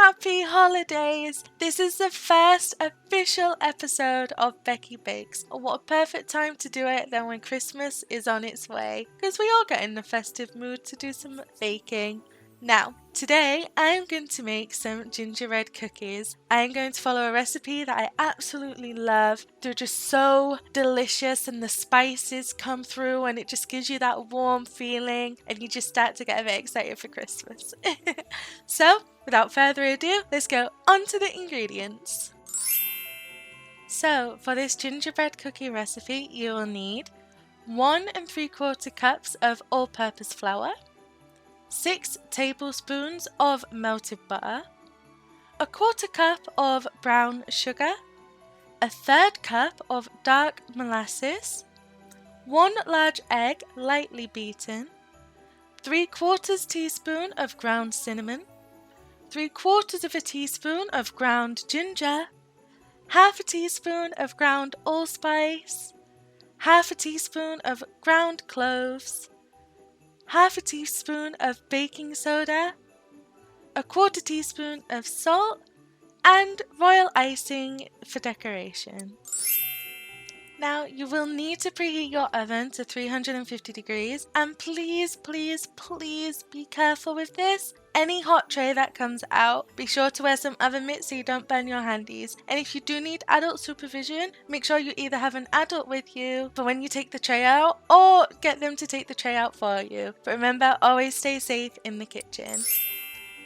happy holidays! This is the first official episode of Becky Bakes. What a perfect time to do it than when Christmas is on its way, because we all get in the festive mood to do some baking. Now, today I am going to make some gingerbread cookies. I am going to follow a recipe that I absolutely love. They're just so delicious and the spices come through and it just gives you that warm feeling and you just start to get a bit excited for Christmas. So, without further ado, let's go on to the ingredients. So, for this gingerbread cookie recipe, you will need 1 3/4 cups of all-purpose flour, 6 tablespoons of melted butter, 1/4 cup of brown sugar, 1/3 cup of dark molasses, 1 large egg lightly beaten, 3/4 teaspoon of ground cinnamon, 3/4 teaspoon of ground ginger, 1/2 teaspoon of ground allspice, 1/2 teaspoon of ground cloves, 1/2 teaspoon of baking soda, 1/4 teaspoon of salt, and royal icing for decoration. Now you will need to preheat your oven to 350 degrees and please be careful with this. Any hot tray that comes out, be sure to wear some oven mitts so you don't burn your handies. And if you do need adult supervision, make sure you either have an adult with you for when you take the tray out or get them to take the tray out for you. But remember, always stay safe in the kitchen.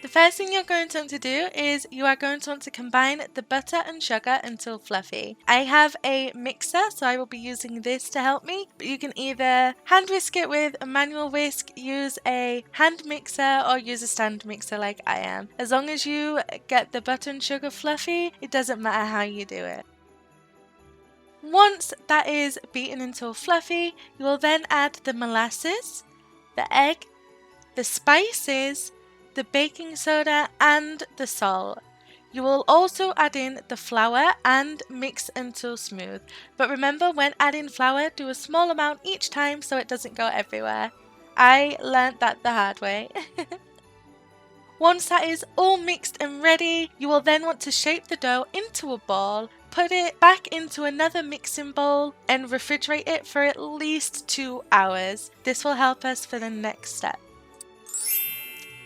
The first thing you're going to want to do is you are going to want to combine the butter and sugar until fluffy. I have a mixer, so I will be using this to help me, but you can either hand whisk it with a manual whisk, use a hand mixer, or use a stand mixer like I am. As long as you get the butter and sugar fluffy, it doesn't matter how you do it. Once that is beaten until fluffy, you will then add the molasses, the egg, the spices, the baking soda and the salt. You will also add in the flour and mix until smooth. But remember, when adding flour, do a small amount each time so it doesn't go everywhere. I learnt that the hard way. Once that is all mixed and ready, you will then want to shape the dough into a ball, put it back into another mixing bowl and refrigerate it for at least 2 hours. This will help us for the next step.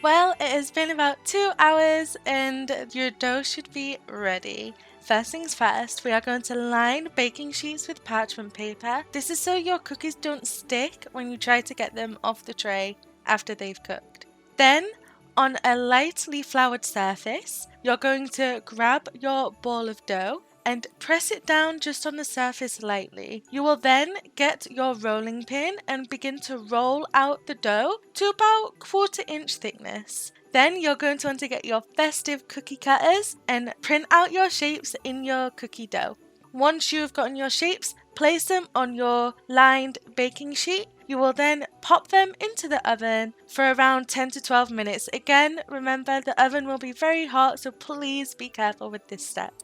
Well, it has been about 2 hours and your dough should be ready. First things first, we are going to line baking sheets with parchment paper. This is so your cookies don't stick when you try to get them off the tray after they've cooked. Then, on a lightly floured surface, you're going to grab your ball of dough and press it down just on the surface lightly. You will then get your rolling pin and begin to roll out the dough to about 1/4 inch thickness. Then you're going to want to get your festive cookie cutters and print out your shapes in your cookie dough. Once you've gotten your shapes, place them on your lined baking sheet. You will then pop them into the oven for around 10 to 12 minutes. Again, remember the oven will be very hot, so please be careful with this step.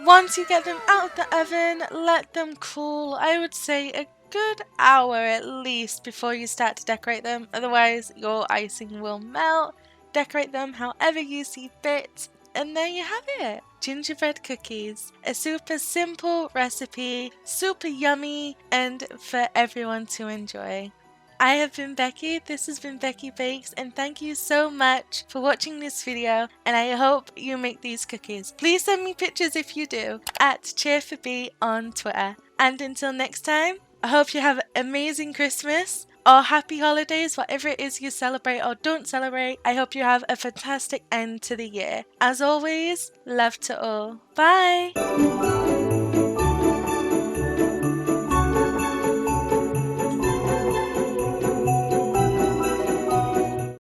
Once you get them out of the oven, let them cool. I would say a good hour at least before you start to decorate them. Otherwise, your icing will melt. Decorate them however you see fit. And there you have it. Gingerbread cookies. A super simple recipe, super yummy, and for everyone to enjoy. I have been Becky, this has been Becky Bakes, and thank you so much for watching this video, and I hope you make these cookies. Please send me pictures if you do, at cheerforbee on Twitter. And until next time, I hope you have an amazing Christmas, or happy holidays, whatever it is you celebrate or don't celebrate. I hope you have a fantastic end to the year. As always, love to all. Bye!